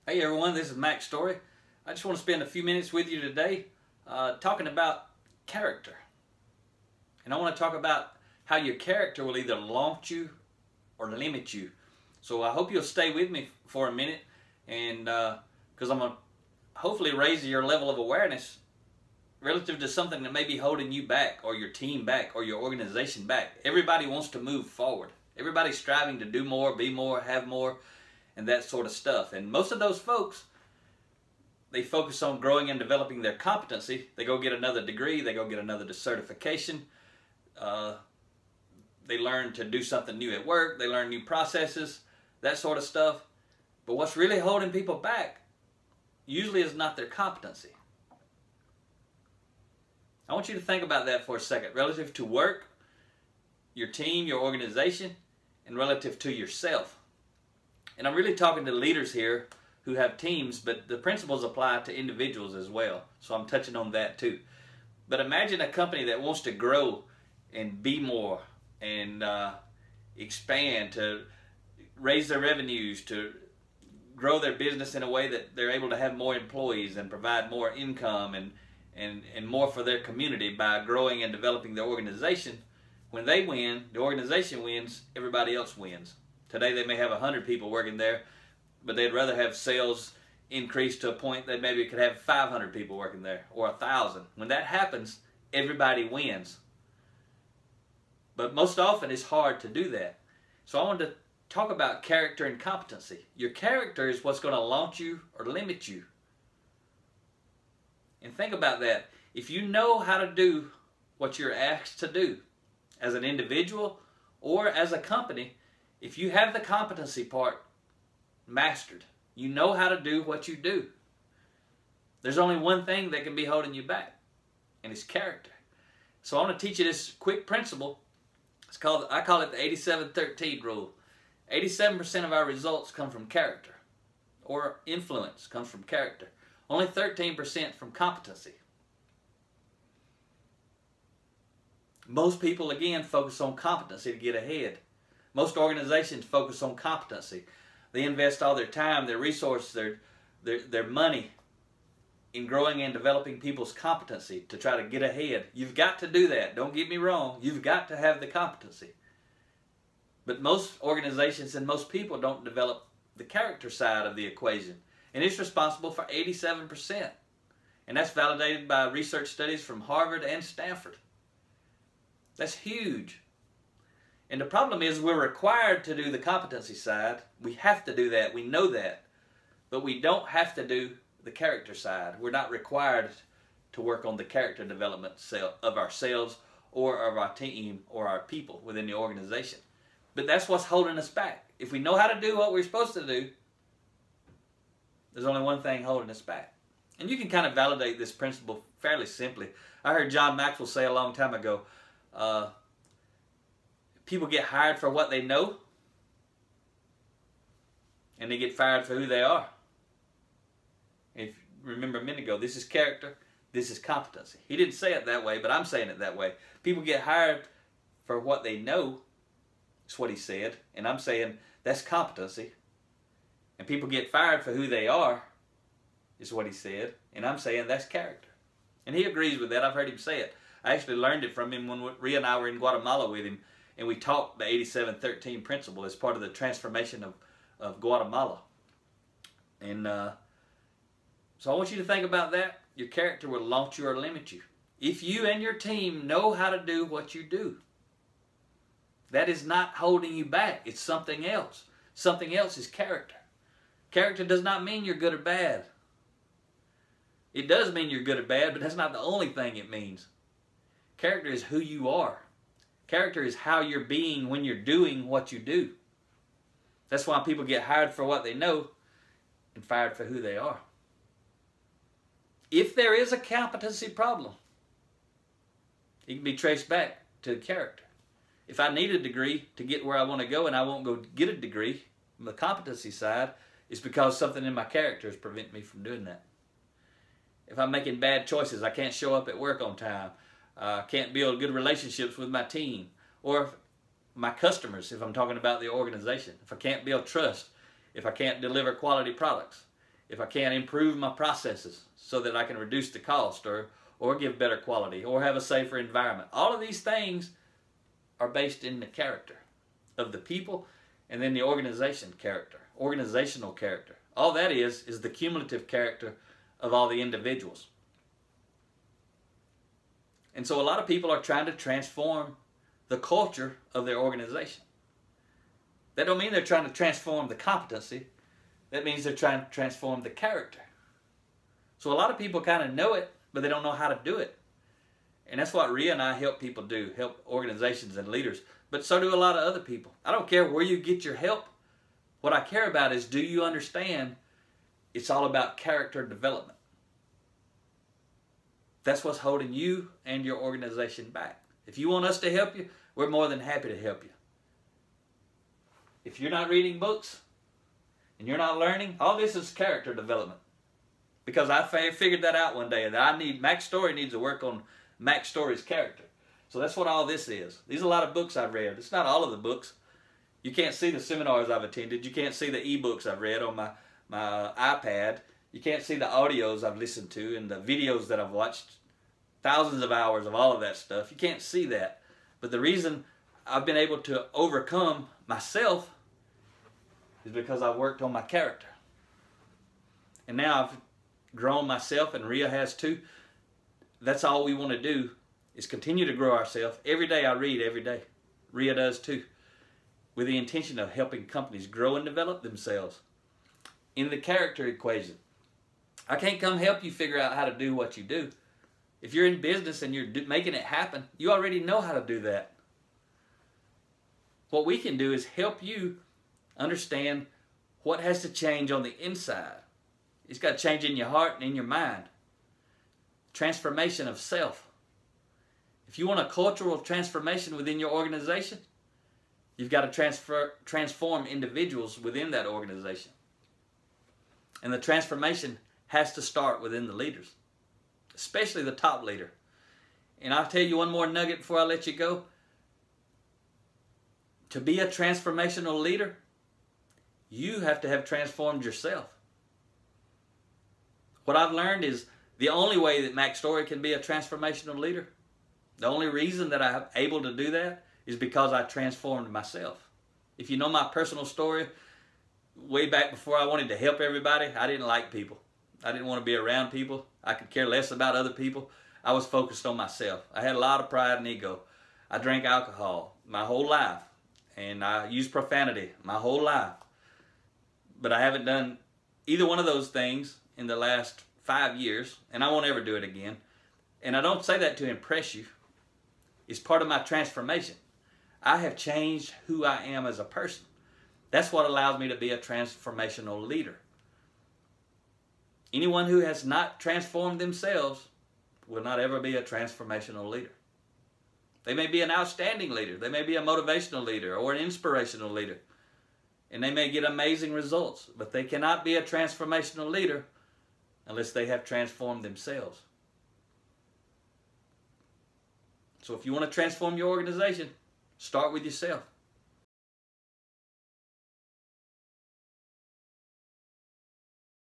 Hey everyone, this is Mack's story. I just want to spend a few minutes with you today talking about character. And I want to talk about how your character will either launch you or limit you. So I hope you'll stay with me for a minute, and because I'm going to hopefully raise your level of awareness relative to something that may be holding you back, or your team back, or your organization back. Everybody wants to move forward. Everybody's striving to do more, be more, have more, and that sort of stuff. And most of those folks, they focus on growing and developing their competency. They go get another degree, they go get another certification, they learn to do something new at work, they learn new processes, that sort of stuff. But what's really holding people back usually is not their competency. I want you to think about that for a second, relative to work, your team, your organization, and relative to yourself. And I'm really talking to leaders here who have teams, but the principles apply to individuals as well. So I'm touching on that too. But imagine a company that wants to grow and be more and expand, to raise their revenues, to grow their business in a way that they're able to have more employees and provide more income and more for their community by growing and developing their organization. When they win, the organization wins, everybody else wins. Today they may have 100 people working there, but they'd rather have sales increase to a point that maybe could have 500 people working there, or 1,000. When that happens, everybody wins. But most often it's hard to do that. So I wanted to talk about character and competency. Your character is what's going to launch you or limit you. And think about that. If you know how to do what you're asked to do as an individual or as a company, if you have the competency part mastered, you know how to do what you do, there's only one thing that can be holding you back, and it's character. So I want to teach you this quick principle. I call it the 87-13 rule. 87% of our results come from character, or influence comes from character. Only 13% from competency. Most people, again, focus on competency to get ahead. Most organizations focus on competency. They invest all their time, their resources, their money in growing and developing people's competency to try to get ahead. You've got to do that. Don't get me wrong. You've got to have the competency. But most organizations and most people don't develop the character side of the equation. And it's responsible for 87%. And that's validated by research studies from Harvard and Stanford. That's huge. And the problem is we're required to do the competency side. We have to do that. We know that. But we don't have to do the character side. We're not required to work on the character development of ourselves or of our team or our people within the organization. But that's what's holding us back. If we know how to do what we're supposed to do, there's only one thing holding us back. And you can kind of validate this principle fairly simply. I heard John Maxwell say a long time ago, people get hired for what they know, and they get fired for who they are. If you remember a minute ago, this is character, this is competency. He didn't say it that way, but I'm saying it that way. People get hired for what they know, that's what he said, and I'm saying that's competency. And people get fired for who they are, is what he said, and I'm saying that's character. And he agrees with that. I've heard him say it. I actually learned it from him when Rhea and I were in Guatemala with him, and we taught the 87-13 principle as part of the transformation of Guatemala. And so I want you to think about that. Your character will launch you or limit you. If you and your team know how to do what you do, that is not holding you back. It's something else. Something else is character. Character does not mean you're good or bad. It does mean you're good or bad, but that's not the only thing it means. Character is who you are. Character is how you're being when you're doing what you do. That's why people get hired for what they know and fired for who they are. If there is a competency problem, it can be traced back to character. If I need a degree to get where I want to go and I won't go get a degree on the competency side, it's because something in my character is preventing me from doing that. If I'm making bad choices, I can't show up at work on time, can't build good relationships with my team, or my customers, if I'm talking about the organization. If I can't build trust, if I can't deliver quality products, if I can't improve my processes so that I can reduce the cost or give better quality or have a safer environment. All of these things are based in the character of the people and then the organizational character. All that is the cumulative character of all the individuals. And so a lot of people are trying to transform the culture of their organization. That don't mean they're trying to transform the competency. That means they're trying to transform the character. So a lot of people kind of know it, but they don't know how to do it. And that's what Rhea and I help people do, help organizations and leaders. But so do a lot of other people. I don't care where you get your help. What I care about is, do you understand it's all about character development? That's what's holding you and your organization back. If you want us to help you, we're more than happy to help you. If you're not reading books and you're not learning, all this is character development. Because I figured that out one day, that Mack Story needs to work on Mack Story's character. So that's what all this is. These are a lot of books I've read. It's not all of the books. You can't see the seminars I've attended. You can't see the ebooks I've read on my iPad. You can't see the audios I've listened to and the videos that I've watched. Thousands of hours of all of that stuff. You can't see that. But the reason I've been able to overcome myself is because I've worked on my character. And now I've grown myself, and Rhea has too. That's all we want to do, is continue to grow ourselves. Every day I read, every day. Rhea does too. With the intention of helping companies grow and develop themselves in the character equation. I can't come help you figure out how to do what you do. If you're in business and you're making it happen, you already know how to do that. What we can do is help you understand what has to change on the inside. It's got to change in your heart and in your mind. Transformation of self. If you want a cultural transformation within your organization, you've got to transform individuals within that organization. And the transformation has to start within the leaders, especially the top leader. And I'll tell you one more nugget before I let you go. To be a transformational leader, you have to have transformed yourself. What I've learned is the only way that Mack Story can be a transformational leader, the only reason that I'm able to do that is because I transformed myself. If you know my personal story, way back before I wanted to help everybody, I didn't like people. I didn't want to be around people. I could care less about other people. I was focused on myself. I had a lot of pride and ego. I drank alcohol my whole life, and I used profanity my whole life. But I haven't done either one of those things in the last 5 years, and I won't ever do it again. And I don't say that to impress you. It's part of my transformation. I have changed who I am as a person. That's what allows me to be a transformational leader. Anyone who has not transformed themselves will not ever be a transformational leader. They may be an outstanding leader. They may be a motivational leader or an inspirational leader. And they may get amazing results. But they cannot be a transformational leader unless they have transformed themselves. So if you want to transform your organization, start with yourself.